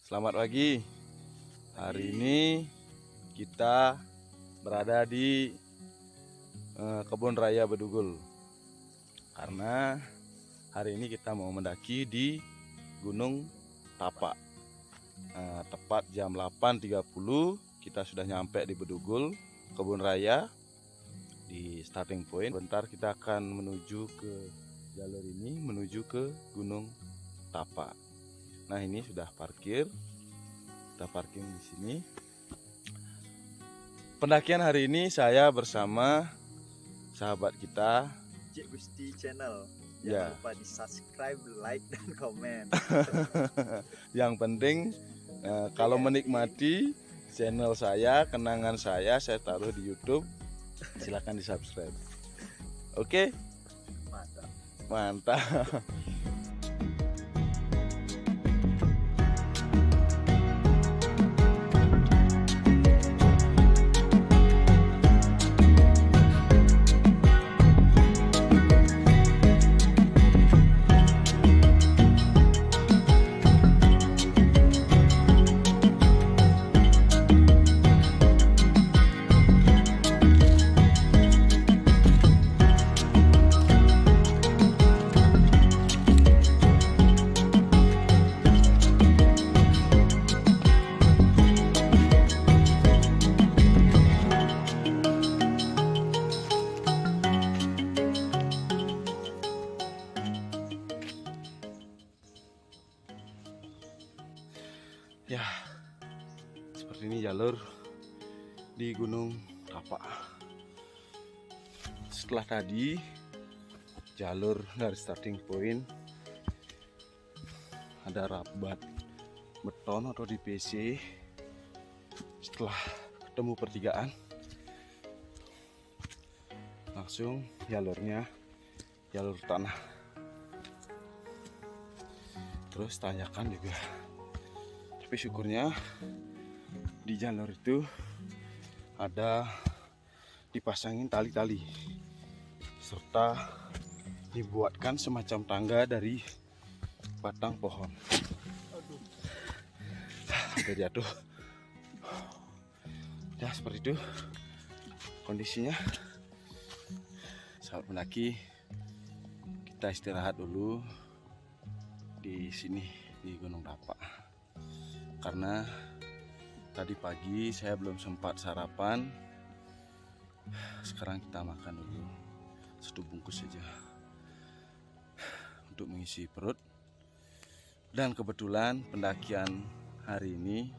Selamat pagi. Hari ini kita berada di Kebun Raya Bedugul. Karena hari ini kita mau mendaki di Gunung Tapak. Tepat jam 8.30 kita sudah nyampe di Bedugul, Kebun Raya, di starting point. Bentar kita akan menuju ke jalur ini, menuju ke Gunung Tapak. Nah, ini sudah parkir. Kita parking di sini. Pendakian hari ini saya bersama sahabat kita Cik Gusti Channel. Ya. Jangan lupa di subscribe, like, dan komen. Yang penting kalau menikmati channel saya, kenangan saya taruh di YouTube. Silakan di subscribe. Oke? Mantap. Mantap. Ya, seperti ini jalur di Gunung Tapak. Setelah tadi jalur dari starting point ada rabat beton atau DPC. Setelah ketemu pertigaan, langsung jalurnya jalur tanah. Terus tanjakan juga. Tapi syukurnya di jalur itu ada dipasangin tali-tali serta dibuatkan semacam tangga dari batang pohon. Sampai jatuh. Ya, seperti itu kondisinya. Saat mendaki kita istirahat dulu di sini di Gunung Tapak. Karena tadi pagi saya belum sempat sarapan. Sekarang kita makan dulu 1 bungkus saja untuk mengisi perut. Dan kebetulan pendakian hari ini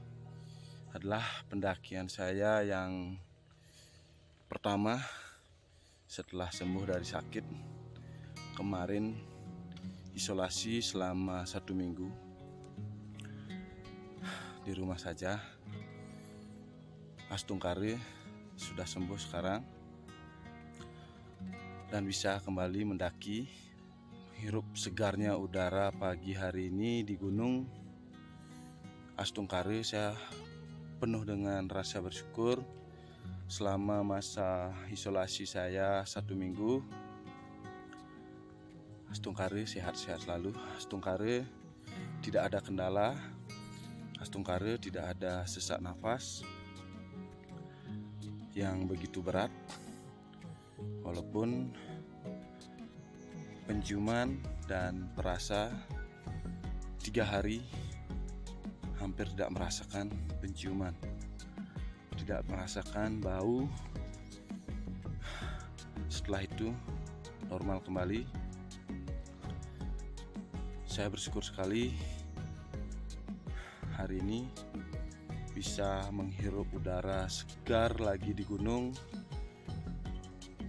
adalah pendakian saya yang pertama setelah sembuh dari sakit. Kemarin isolasi selama 1 minggu di rumah saja. Astungkare sudah sembuh sekarang dan bisa kembali mendaki, menghirup segarnya udara pagi hari ini di Gunung Astungkare. Saya penuh dengan rasa bersyukur. Selama masa isolasi saya 1 minggu, Astungkare sehat-sehat selalu. Astungkare tidak ada kendala. Astungkare tidak ada sesak nafas yang begitu berat, walaupun penciuman dan perasa 3 hari hampir tidak merasakan penciuman, tidak merasakan bau. Setelah itu normal kembali. Saya bersyukur sekali hari ini bisa menghirup udara segar lagi di gunung.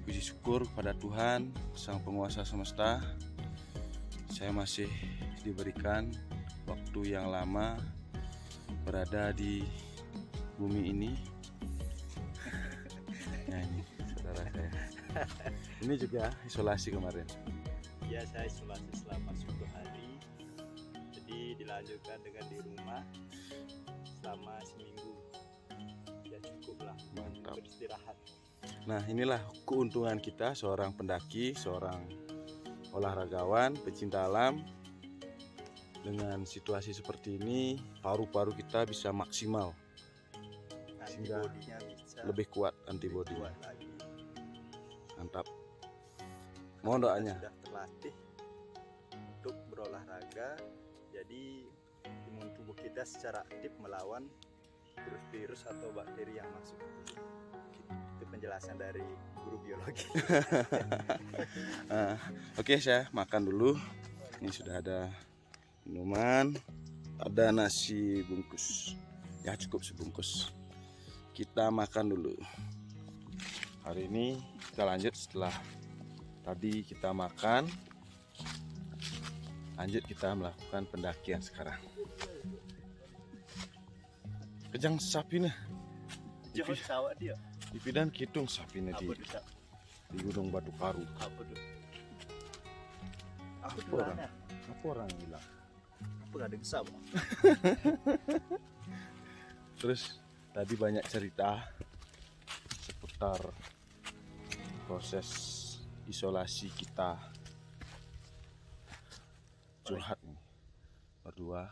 Puji syukur kepada Tuhan, Sang Penguasa Semesta. Saya masih diberikan waktu yang lama berada di bumi ini. Nah, ini saudara saya. Ini juga isolasi kemarin. Ya, saya isolasi selama 10 hari. Jadi dilanjutkan dengan di rumah selama seminggu. Ya cukup lah. Mantap. Beristirahat. Nah, inilah keuntungan kita seorang pendaki, seorang olahragawan, pecinta alam, dengan situasi seperti ini paru-paru kita bisa maksimal, sehingga Antibodinya bisa lebih kuat lebih antibodinya. kuat lagi. Mantap. Mohon Kita doanya. sudah terlatih untuk berolahraga, jadi imun tubuh kita secara aktif melawan virus-virus atau bakteri yang masuk. Itu penjelasan dari guru biologi. Oke, saya makan dulu. Ini sudah ada minuman, ada nasi bungkus. Ya cukup sebungkus. Kita makan dulu. Hari ini kita lanjut setelah tadi kita makan. Lanjut kita melakukan pendakian sekarang. Kejang sapi nih. Jangan sawah dia. Ipi dan kitung sapi nih Apa di, tuh? di Gunung Batu Karu. Apa tuh? Apa Apa tuh? orang? Apa orang bilang? Apa gak ada kesam? Terus tadi banyak cerita seputar proses isolasi kita. Curhat nih berdua.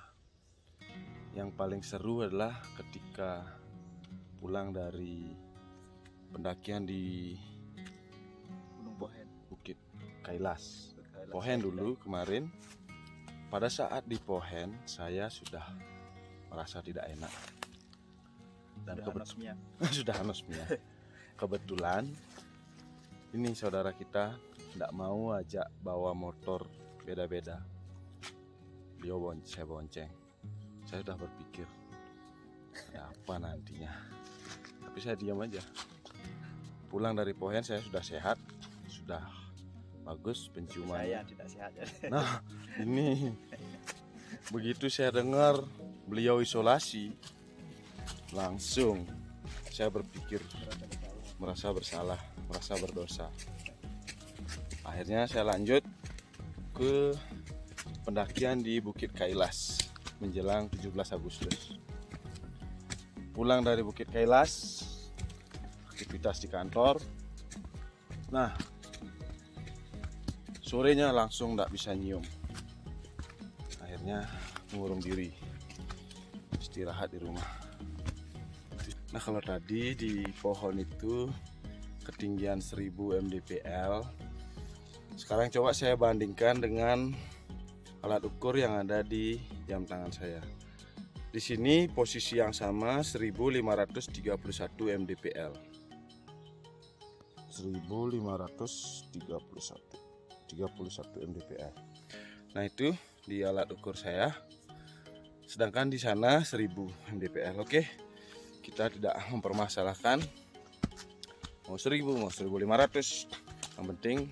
Yang paling seru adalah ketika pulang dari pendakian di Gunung Pohen. Bukit Kailas. Pohen dulu kemarin. Pada saat di Pohen saya sudah merasa tidak enak dan sudah anosmia. Kebetulan ini saudara kita tidak mau ajak bawa motor beda-beda. Saya bonceng. Saya sudah berpikir ada apa nantinya, tapi saya diam aja. Pulang dari Pohen saya sudah sehat, sudah bagus penciuman. Saya tidak sehat ya. Nah ini begitu saya dengar beliau isolasi, langsung saya berpikir merasa bersalah, merasa berdosa. Akhirnya saya lanjut ke pendakian di Bukit Kailas menjelang 17 Agustus. Pulang dari Bukit Kailas, aktivitas di kantor. Nah, sorenya langsung tidak bisa nyium. Akhirnya mengurung diri, istirahat di rumah. Nah, kalau tadi di pohon itu ketinggian 1000 mdpl. Sekarang coba saya bandingkan dengan alat ukur yang ada di jam tangan saya. Di sini posisi yang sama 1531 mdpl. 1531 mdpl. Nah, itu di alat ukur saya. Sedangkan di sana 1000 mdpl. Oke. Kita tidak mempermasalahkan mau 1000 mau 1500. Yang penting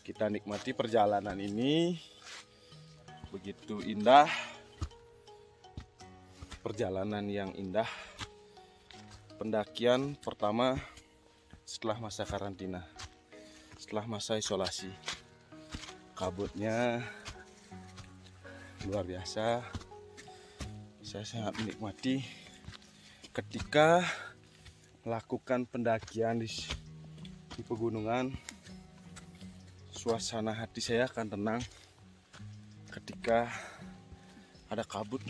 kita nikmati perjalanan ini. Begitu indah, perjalanan yang indah, pendakian pertama setelah masa karantina, setelah masa isolasi. Kabutnya luar biasa. Saya sangat menikmati ketika melakukan pendakian di pegunungan. Suasana hati saya akan tenang ketika ada kabut.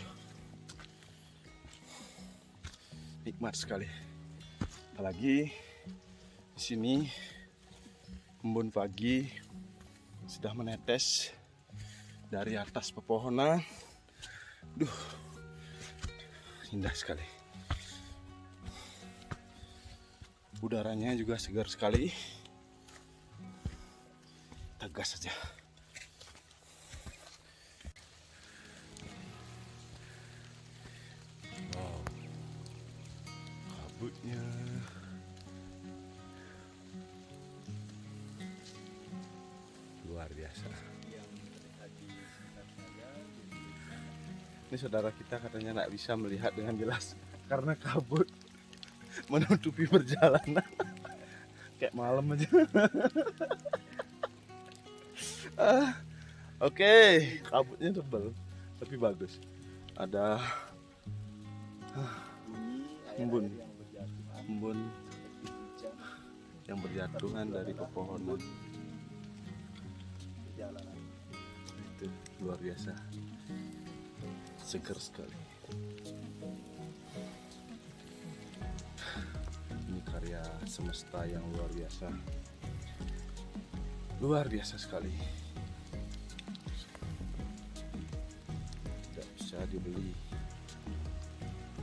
Nikmat sekali. Apalagi di sini embun pagi sudah menetes dari atas pepohonan. Duh, indah sekali. Udaranya juga segar sekali. Tegas saja. Wow, kabutnya luar biasa. Ini saudara kita katanya tidak bisa melihat dengan jelas karena kabut menutupi perjalanan. Kayak malam aja. Oke, kabutnya tebal tapi bagus. Ada embun yang berjatuhan dari pepohonan. Itu luar biasa. segar sekali. Ini karya semesta yang luar biasa sekali. Tidak bisa dibeli,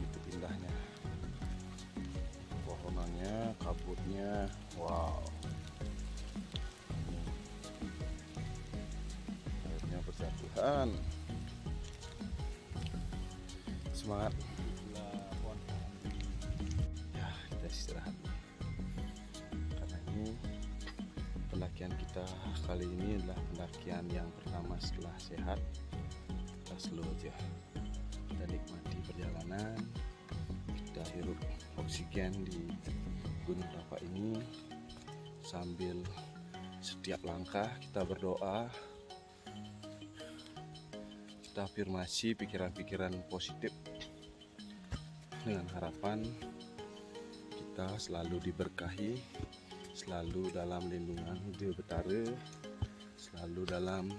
itu indahnya. Pohonannya, kabutnya, wow. Akhirnya berjatuhan. Semangat. Ya, kita istirahat. Karena ini pendakian kita kali ini adalah pendakian yang pertama setelah sehat. Kita slow aja. Kita nikmati perjalanan. Kita hirup oksigen di Gunung Tapak ini sambil setiap langkah kita berdoa. Kita afirmasi pikiran-pikiran positif dengan harapan kita selalu diberkahi, selalu dalam lindungan Dewa Betara, selalu dalam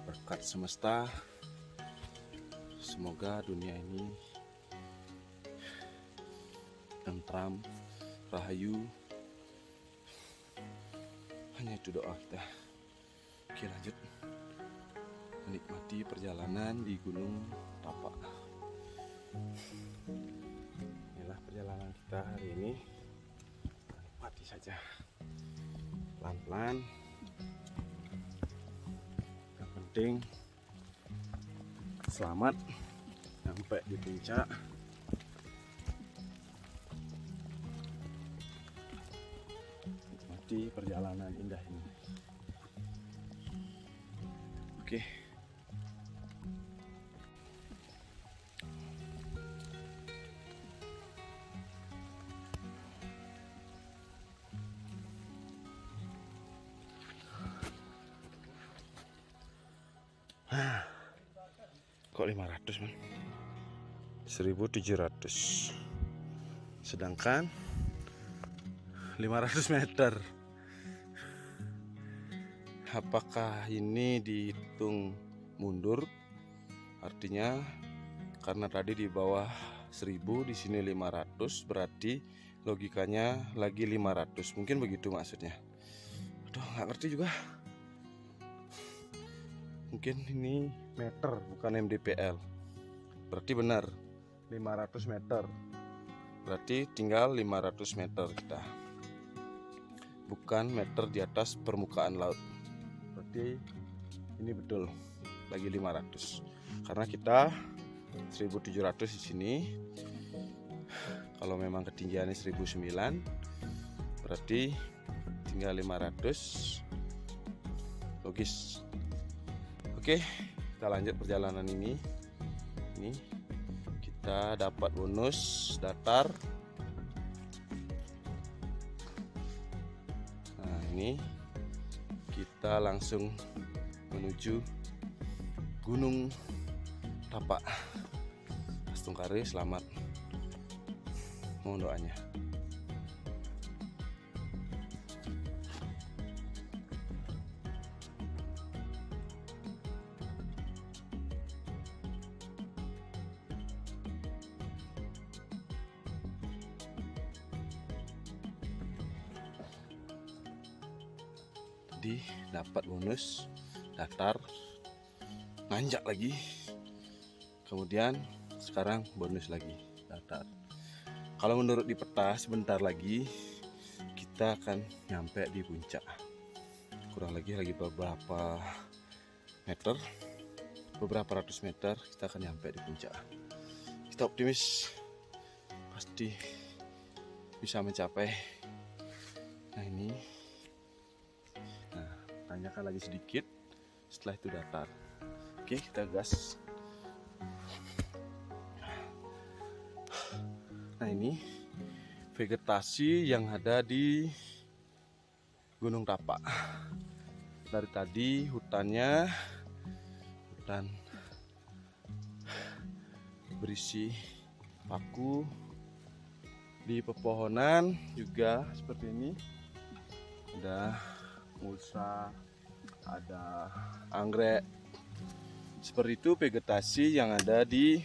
berkat semesta. Semoga dunia ini tentram, rahayu. Hanya itu doa kita. Oke, lanjut menikmati perjalanan di Gunung Tapak. Inilah perjalanan kita hari ini. Nikmati saja, pelan-pelan. Yang penting selamat sampai di puncak. Nikmati perjalanan indah ini. Oke. Kok 500 man? 1700. Sedangkan 500 meter. Apakah ini dihitung mundur? Artinya karena tadi di bawah 1000, di sini 500, berarti logikanya lagi 500. Mungkin begitu maksudnya. Aduh, nggak ngerti juga. Mungkin ini meter bukan mdpl. Berarti benar 500 meter. Berarti tinggal 500 meter kita. Bukan meter di atas permukaan laut. Berarti ini betul lagi 500. Karena kita 1700 di sini. Kalau memang ketinggiannya 1009, berarti tinggal 500. Logis. Oke, kita lanjut perjalanan ini. Ini kita dapat bonus datar. Nah, ini kita langsung menuju Gunung Tapak. Astungkare, selamat. Mohon doanya. Tadi dapat bonus datar, nanjak lagi, kemudian sekarang bonus lagi datar. Kalau menurut di peta sebentar lagi kita akan nyampe di puncak. Kurang lagi beberapa meter, beberapa ratus meter kita akan nyampe di puncak. Kita optimis pasti bisa mencapai. Nah, ini tanjakan lagi sedikit, setelah itu datar. Oke, kita gas. Nah, ini vegetasi yang ada di Gunung Tapak. Dari tadi hutannya hutan berisi paku. Di pepohonan juga seperti ini. Ada mulsa, ada anggrek, Seperti itu vegetasi yang ada di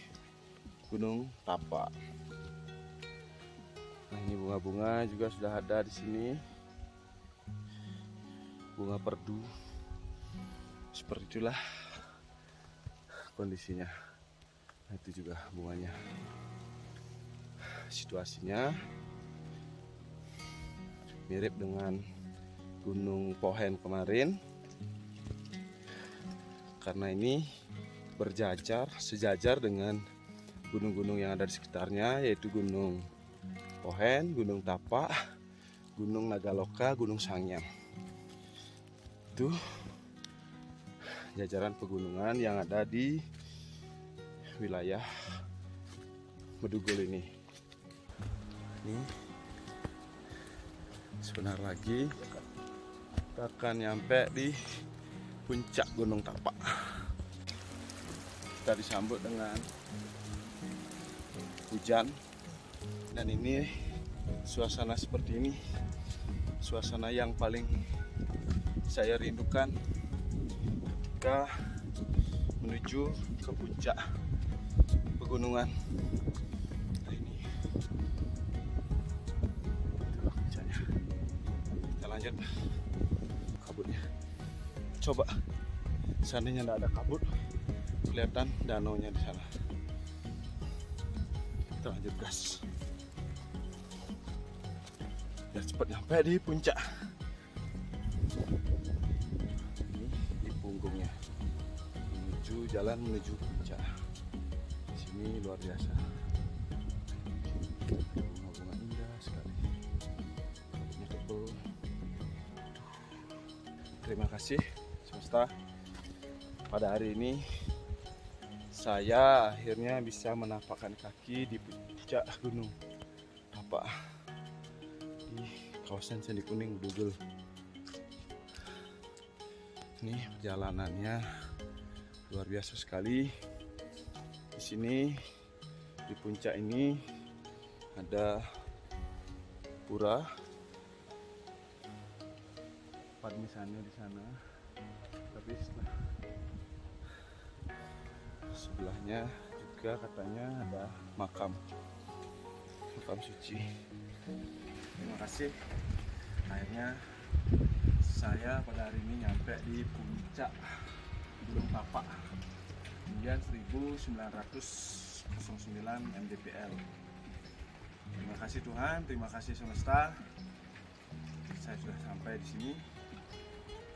Gunung Tapak. Nah, ini bunga-bunga juga sudah ada di sini. Bunga perdu. Seperti itulah kondisinya. Nah, itu juga bunganya. Situasinya mirip dengan Gunung Pohen kemarin, karena ini sejajar dengan gunung-gunung yang ada di sekitarnya, yaitu Gunung Pohen, Gunung Tapak, Gunung Nagaloka, Gunung Sangyang. Itu jajaran pegunungan yang ada di wilayah Bedugul ini. Ini sebentar lagi kita akan nyampe di puncak Gunung Tapak. Kita disambut dengan hujan, dan ini suasana seperti ini, suasana yang paling saya rindukan ketika menuju ke puncak pegunungan. Nah, ini itulah puncaknya. Kita lanjut kabutnya. Coba seandainya tidak ada kabut, kelihatan danaunya di sana. Kita lanjut gas biar cepat nyampe di puncak. Ini di punggungnya jalan menuju puncak. Di sini luar biasa, bunga-bunga indah sekali, kabutnya tebal. Terima kasih semesta. Pada hari ini saya akhirnya bisa menapakkan kaki di puncak Gunung Tapak di kawasan Candi Kuning, Bedugul. Ini perjalanannya luar biasa sekali. Di sini di puncak ini ada pura Padmisannya di sana, tapi sebelahnya juga katanya ada makam suci. Terima kasih. Akhirnya saya pada hari ini nyampe di puncak Gunung Tapak, kemudian 1909 mdpl. Terima kasih Tuhan, terima kasih semesta. Saya sudah sampai di sini.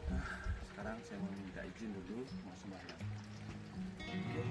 Nah, sekarang saya mau minta izin dulu mau sembahyang. Oke.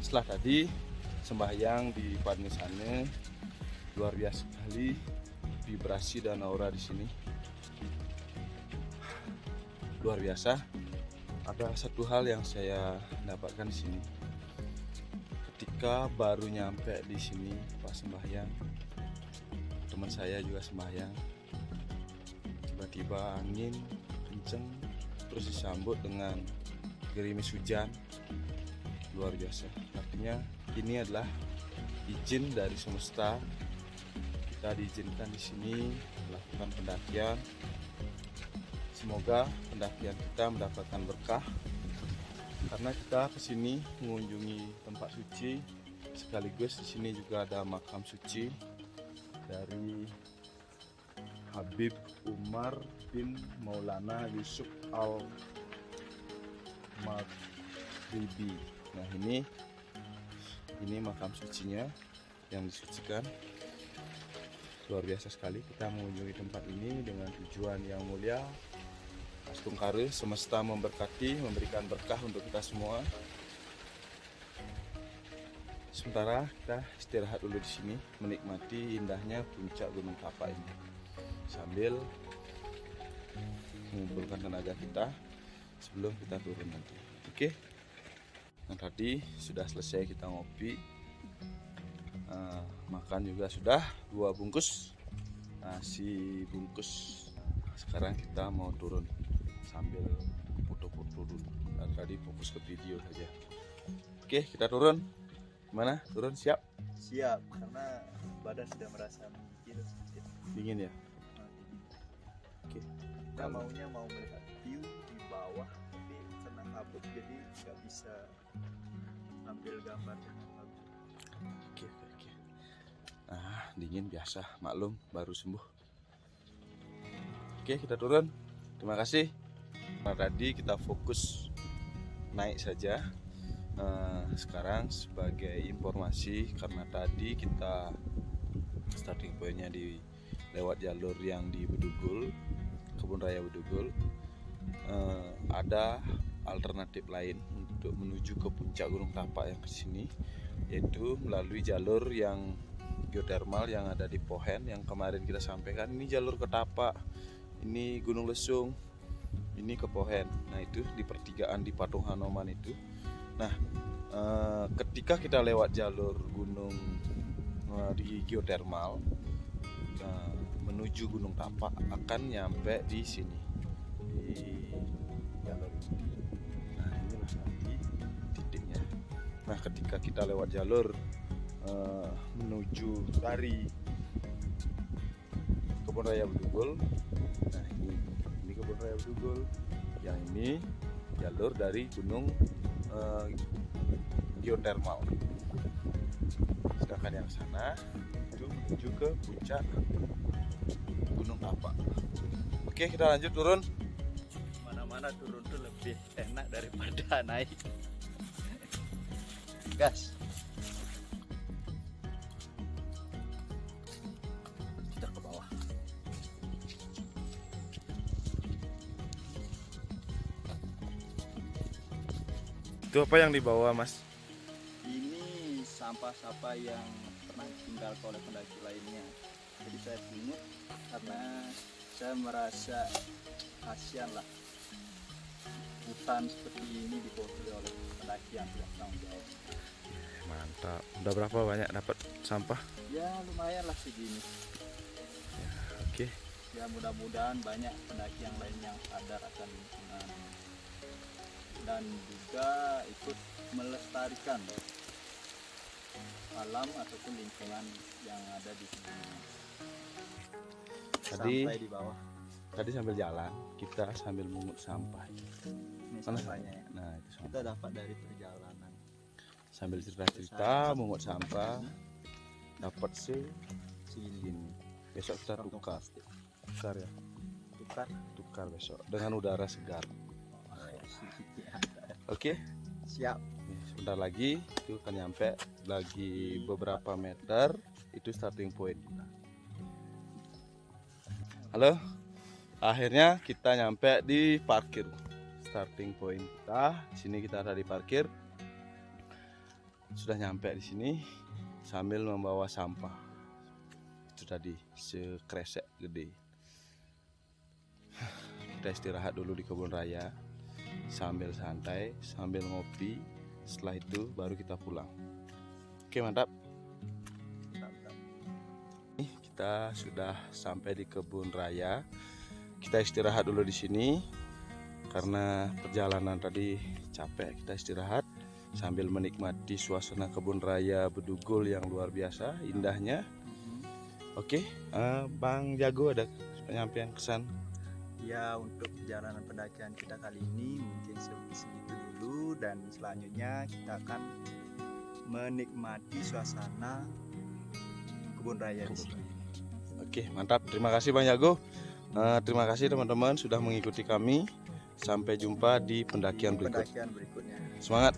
Setelah tadi sembahyang di Padmisannya, luar biasa sekali vibrasi dan aura di sini. Luar biasa. Ada satu hal yang saya dapatkan di sini. Ketika baru nyampe di sini pas sembahyang, teman saya juga sembahyang. Tiba-tiba angin kenceng, terus disambut dengan gerimis hujan. Luar biasa. Artinya ini adalah izin dari semesta. Kita diizinkan di sini melakukan pendakian. Semoga pendakian kita mendapatkan berkah, karena kita kesini mengunjungi tempat suci, sekaligus di sini juga ada makam suci dari Habib Umar bin Maulana Yusuf Al-Maghribi. Nah, ini makam sucinya yang disucikan. luar biasa sekali. Kita mengunjungi tempat ini dengan tujuan yang mulia. Astungkare semesta memberkati, memberikan berkah untuk kita semua. Sementara kita istirahat dulu di sini, menikmati indahnya puncak Gunung Tapa ini, sambil mengumpulkan tenaga kita sebelum kita turun nanti. Oke. Nah, tadi sudah selesai kita ngopi, makan juga sudah 2 bungkus nasi bungkus. Sekarang kita mau turun sambil foto-foto dulu. Nah, tadi fokus ke video saja. Oke, kita turun. Gimana? Turun siap? Siap, karena badan sudah merasa menggigil sedikit. Dingin ya? Oke. Kita maunya mau melihat view di bawah, tapi kena kabut jadi nggak bisa ambil gambar dengan bagus. Oke. Dingin biasa, maklum baru sembuh. Oke, kita turun. Terima kasih. Nah, tadi kita fokus naik saja. Sekarang sebagai informasi, karena tadi kita starting pointnya di lewat jalur yang di Bedugul, Kebun Raya Bedugul, ada alternatif lain untuk menuju ke puncak Gunung Tapa yang ke sini, yaitu melalui jalur yang geotermal yang ada di Pohen yang kemarin kita sampaikan. Ini jalur ke Tapa, ini Gunung Lesung, ini ke Pohen. Nah, itu di pertigaan di Patung Hanoman itu. Nah, ketika kita lewat jalur gunung di geotermal menuju Gunung Tapa, akan nyampe di sini di jalur ini. Nah, inilah nanti titiknya. Nah, ketika kita lewat jalur menuju dari Kebun Raya Bedugul, nah ini Kebun Raya Bedugul, yang ini jalur dari gunung geotermal. Sedangkan yang sana itu menuju ke puncak Gunung Tapa. Oke, kita lanjut turun. Mana-mana turun tuh lebih enak daripada naik. Gas. Kita ke bawah. Itu apa yang dibawa, Mas? Ini sampah-sampah yang pernah ditinggalkan oleh pendaki lainnya. Jadi saya pungut karena saya merasa kasihan lah, hutan seperti ini dikotori oleh pendaki yang tidak tanggung jawab. Mantap. Udah berapa banyak dapat sampah? Ya lumayan lah segini. Oke. Ya mudah-mudahan banyak pendaki yang lain yang sadar akan lingkungan dan juga ikut melestarikan alam ataupun lingkungan yang ada di sini. Sampai di bawah. Tadi sambil jalan, kita sambil mungut sampah. Ini Mana? sampahnya ya. Nah, itu sampah. Kita dapat dari perjalanan. Sambil cerita-cerita, mungut sampah, dapat segini. Besok kita tukar ya, tukar besok dengan udara segar. Oke. Siap. Sebentar lagi itu akan nyampe, lagi beberapa meter itu starting point kita. Halo, akhirnya kita nyampe di parkir starting point kita. Di sini kita ada di parkir. Sudah nyampe di sini sambil membawa sampah. Itu tadi sekresek gede. Kita istirahat dulu di kebun raya sambil santai, sambil ngopi. Setelah itu baru kita pulang. Oke, mantap. Kita sudah sampai di kebun raya. Kita istirahat dulu di sini karena perjalanan tadi capek. Kita istirahat sambil menikmati suasana kebun raya Bedugul yang luar biasa indahnya. Oke, Bang Jago ada penyampaian kesan? Ya, untuk perjalanan pendakian kita kali ini mungkin segitu dulu, dan selanjutnya kita akan menikmati suasana kebun raya di sini. Oke, mantap. Terima kasih Bang Jago. Terima kasih teman-teman sudah mengikuti kami. Sampai jumpa di pendakian berikutnya. Semangat!